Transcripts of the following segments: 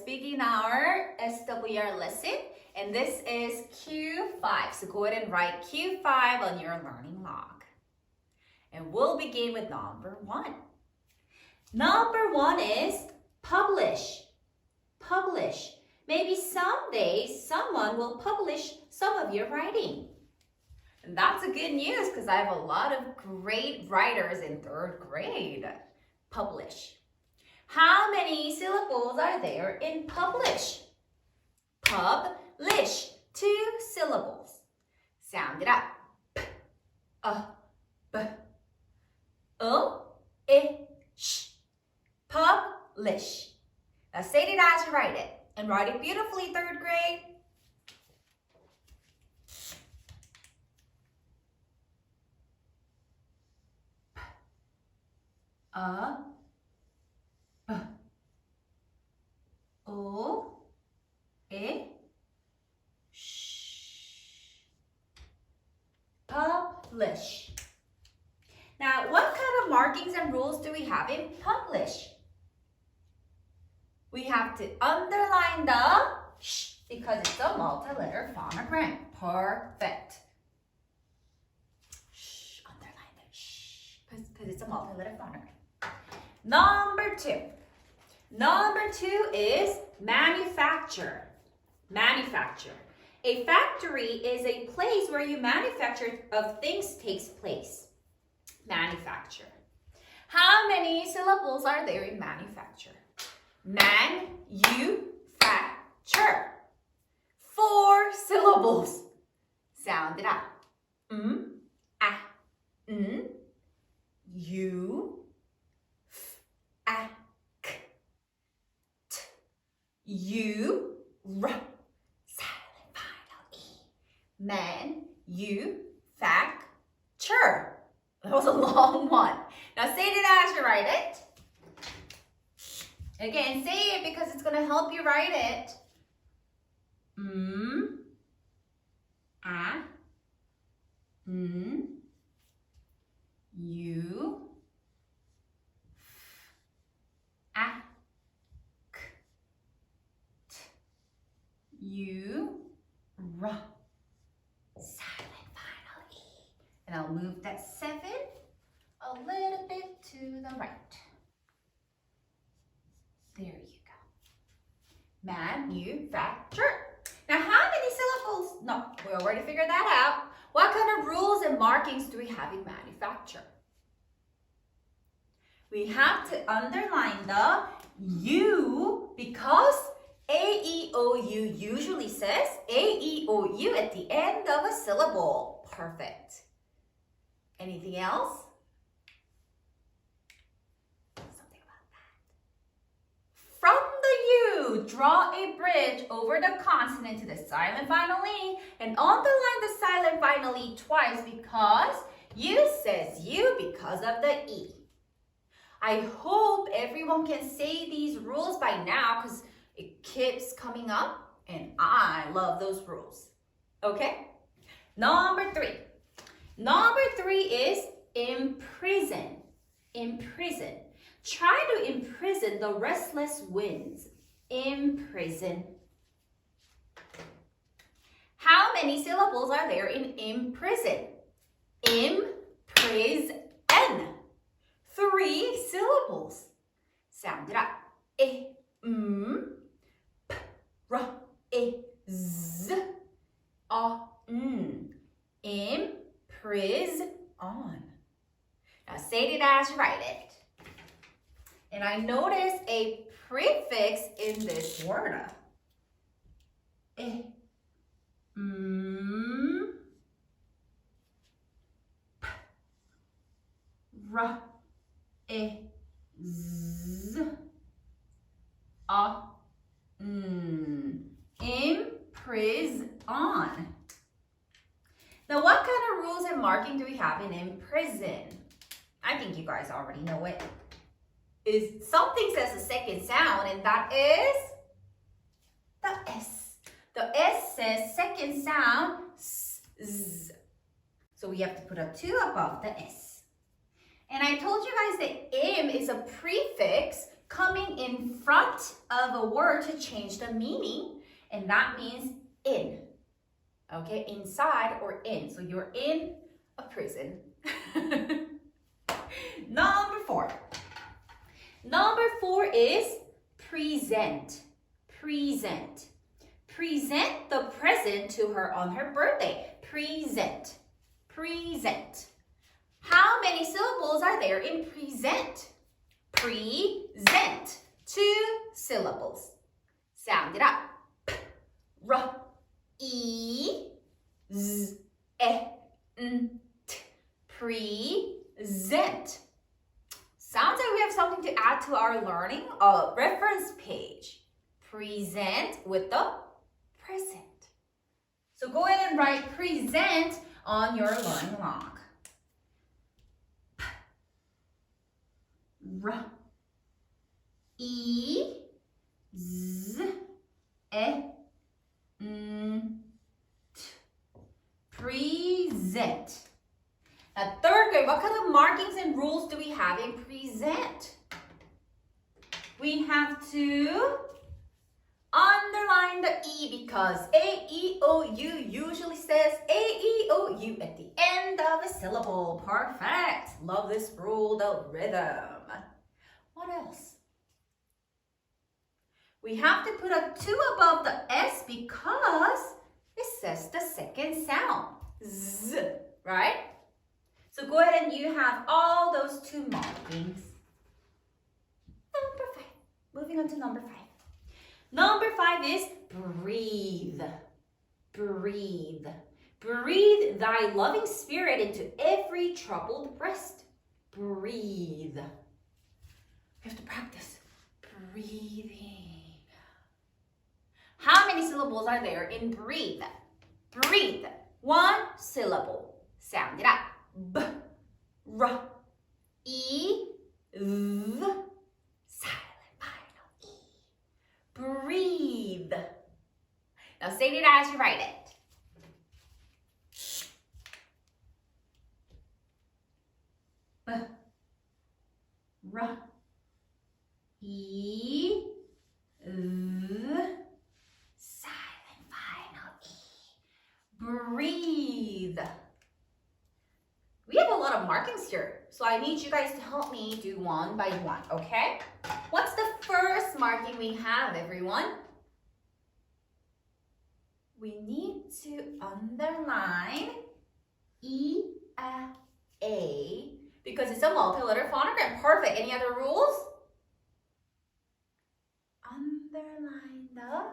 begin our SWR lesson. And this is Q5. So go ahead and write Q5 on your learning log. And we'll begin with number 1. Number 1 is publish. Publish. Maybe someday someone will publish some of your writing. And that's a good news because I have a lot of great writers in 3rd grade. Publish. How many syllables are there in publish? Publish. 2 syllables. Sound it out. P, b, sh. Publish. Now say it as you write it. And write it beautifully, 3rd grade. Publish. Now, what kind of markings and rules do we have in publish? We have to underline the sh because it's a multi-letter phonogram. Perfect. Shh, underline the sh because it's a multi-letter phonogram. Number 2. Number 2 is manufacture. Manufacture. A factory is a place where you manufacture of things takes place. Manufacture. How many syllables are there in manufacture? Man-you-fac-ture. 4 syllables. Sound it out. You, you, silent final E. Man-you-fac-ture. That was a long one. Now say it as you write it. Again, say it because it's going to help you write it. You, you, silent final E. And I'll move that 7 a little bit to the right. There you go. Manufacture. Now, how many syllables? No, we already figured that out. What kind of rules and markings do we have in manufacture? We have to underline the U because A-E-O-U usually says A-E-O-U at the end of a syllable. Perfect. Anything else? Something about that. From the U, draw a bridge over the consonant to the silent final E and underline the silent final E twice because U says U because of the E. I hope everyone can say these rules by now because it keeps coming up and I love those rules. Okay? Number 3. Number 3 is imprison. Imprison. Try to imprison the restless winds. Imprison. How many syllables are there in imprison? Imprison. 3 syllables. Sound it out. P, r, z, n. Imprison. Now say it as you write it. And I notice a prefix in this word. P, r, z, n. Imprison. Now, what kind of rules and marking do we have in imprison? I think you guys already know it. Is something says a second sound, and that is the S. The S says second sound, z. So we have to put a 2 above the S. And I told you guys that im is a prefix coming in front of a word to change the meaning, and that means in. Okay, inside or in. So you're in a prison. Number 4. Number 4 is present. Present. Present the present to her on her birthday. Present. Present. How many syllables are there in present? Present. 2 syllables. Sound it out. P, r, e, z, e, n, t. Present. Sounds like we have something to add to our learning. Reference page. Present with the present. So go ahead and write present on your learning log. P, r, e, z, e, n, t. Present. Now, 3rd grade, what kind of markings and rules do we have in present? We have to underline the E because A-E-O-U usually says A-E-O-U at the end of a syllable. Perfect. Love this rule, the rhythm. What else? We have to put a 2 above the S because it says the second sound. Z, right? So go ahead and you have all those 2 markings. Number 5. Moving on to number 5. Number 5 is breathe. Breathe. Breathe thy loving spirit into every troubled breast. Breathe. We have to practice breathing. How many syllables are there in breathe? Breathe. 1 syllable. Sound it out. B, r, e, v, silent final E. Breathe. Now say it as you write it. B, r, e, v, silent final E. Breathe. We have a lot of markings here, so I need you guys to help me do one by one, okay? What's the first marking we have, everyone? We need to underline E, A, because it's a multi-letter phonogram. Perfect. Any other rules? Underline the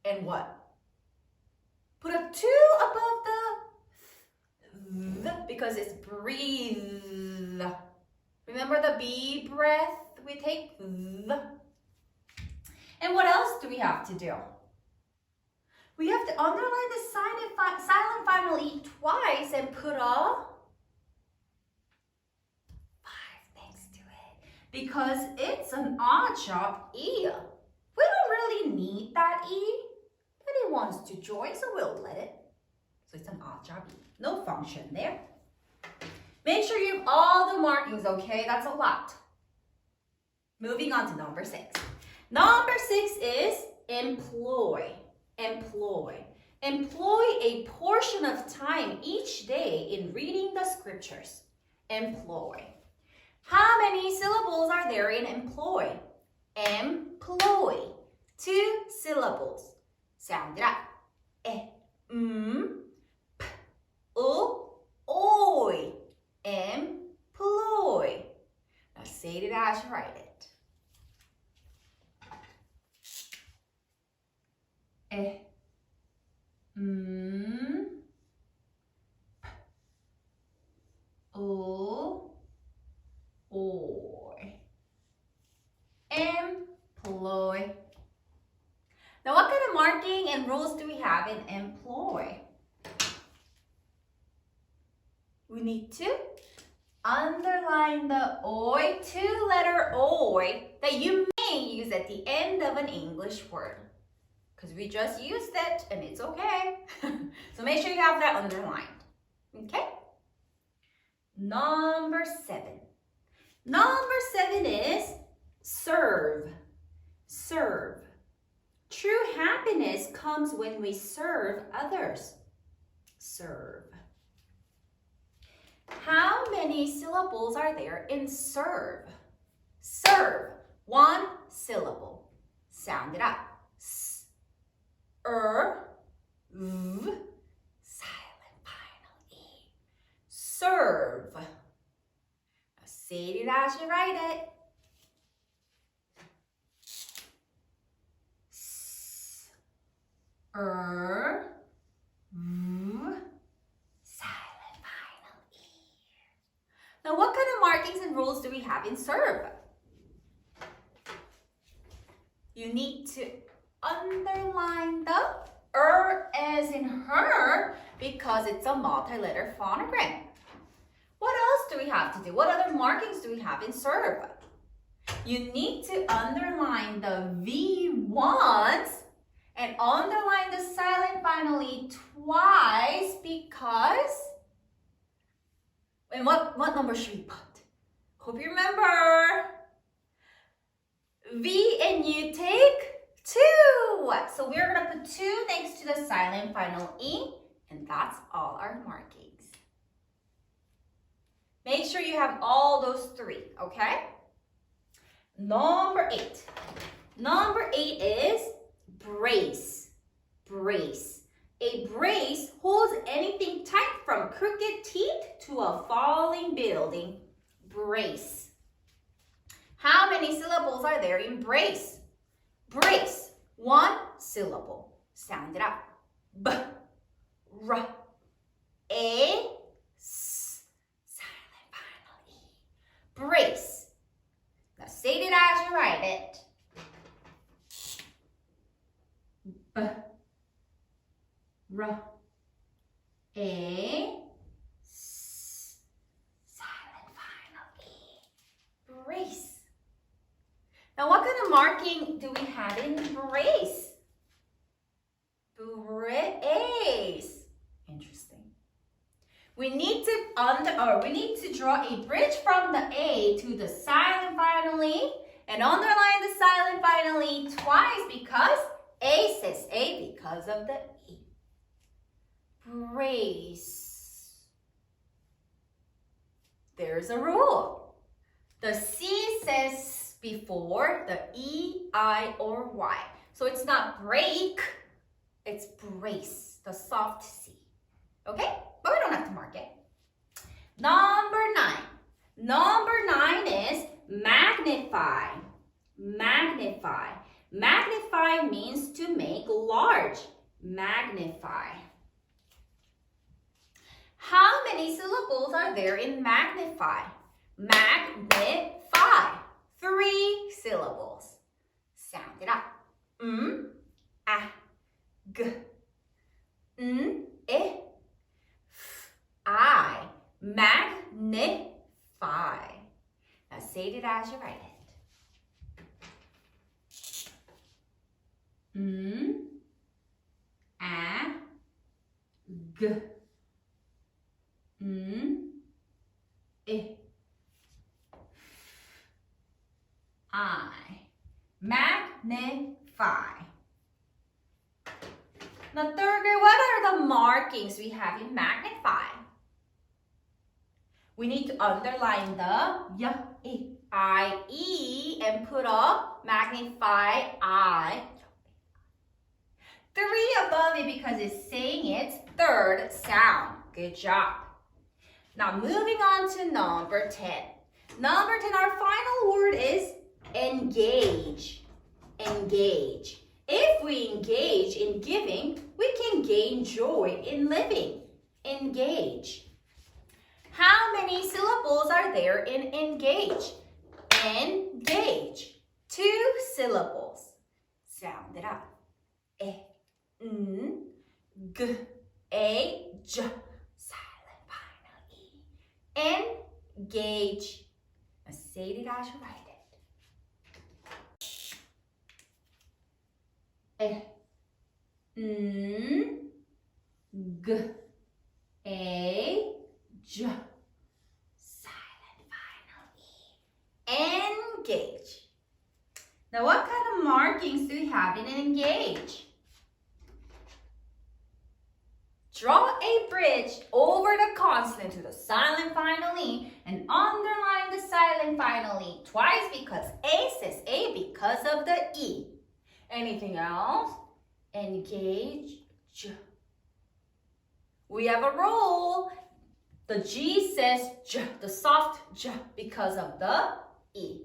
and what? Put a 2 above the because it's breathe. Remember the B breath? We take the. And what else do we have to do? We have to underline the silent final E twice and put a 5 next to it. Because it's an odd job E. We don't really need that E. But it wants to join, so we'll let it. So it's an odd job. No function there. Make sure you have all the markings, okay? That's a lot. Moving on to number 6. Number 6 is employ. Employ. Employ a portion of time each day in reading the scriptures. Employ. How many syllables are there in employ? Employ. 2 syllables. Sound it out. E, p, oy. Employ. Now say it as you write it. E, p, oy. Employ. Now, what kind of marking and rules do we have in employ? We need to underline the oi, 2-letter oi, that you may use at the end of an English word. Because we just used it and it's okay. So make sure you have that underlined. Okay? Number 7. Number 7 is serve. Serve. True happiness comes when we serve others. Serve. How many syllables are there in serve? Serve. 1 syllable. Sound it out. S, v, silent final E. Serve. Now say it as you write it. S, v, silent final E. Now what kind of markings and rules do we have in serve? You need to underline the as in her because it's a multi-letter phonogram. What else do we have to do? What other markings do we have in serve? You need to underline the V once and underline the silent finally twice because, and what number should we put? Hope you remember. V and U take 2. So we're going to put 2 next to the silent final E, and that's all our markings. Make sure you have all those 3, okay? Number 8. Number 8 is brace. Brace. A brace holds anything tight from crooked teeth to a falling building. Brace. How many syllables are there in brace? Brace. 1 syllable. Sound it out. B, r, a, s. Silent final E. Brace. Now say it as you write it. B, r, a, s. Silent final E. Brace. Now, what kind of marking do we have in brace? Brace. Interesting. We need to draw a bridge from the A to the silent final E and underline the silent final E twice because A says A because of the E. Brace. There's a rule. The C says before the E, I, or Y. So it's not break, it's brace, the soft C. Okay? But we don't have to mark it. Number 9. Number 9 is magnify. Magnify. Magnify means to make large. Magnify. How many syllables are there in magnify? Magnify. 3 syllables. Sound it out. A, g, n, e, f, I. Magnify. Now say it as you write it. A, g, n, e, I. Magnify. Now, third grade, what are the markings we have in magnify? We need to underline the y, e, I, e, and put a magnify I. 3 above it because it's saying its third sound. Good job. Now, moving on to number 10. Number 10, our final word is engage. Engage. If we engage in giving, we can gain joy in living. Engage. How many syllables are there in engage? Engage. 2 syllables. Sound it out. E, n, g, a, j. Silent final E. Engage. Now say it as you write it. E, n, g, a, j. Silent final E. engage. Now, what kind of markings do we have in engage? Draw a bridge over the consonant to the silent final E and underline the silent final E twice because A says A because of the E. Anything else? Engage. J. We have a rule. The G says J, the soft J because of the E.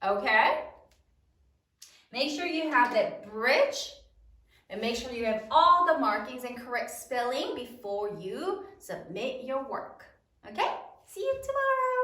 Okay? Make sure you have that bridge. And make sure you have all the markings and correct spelling before you submit your work. Okay? See you tomorrow.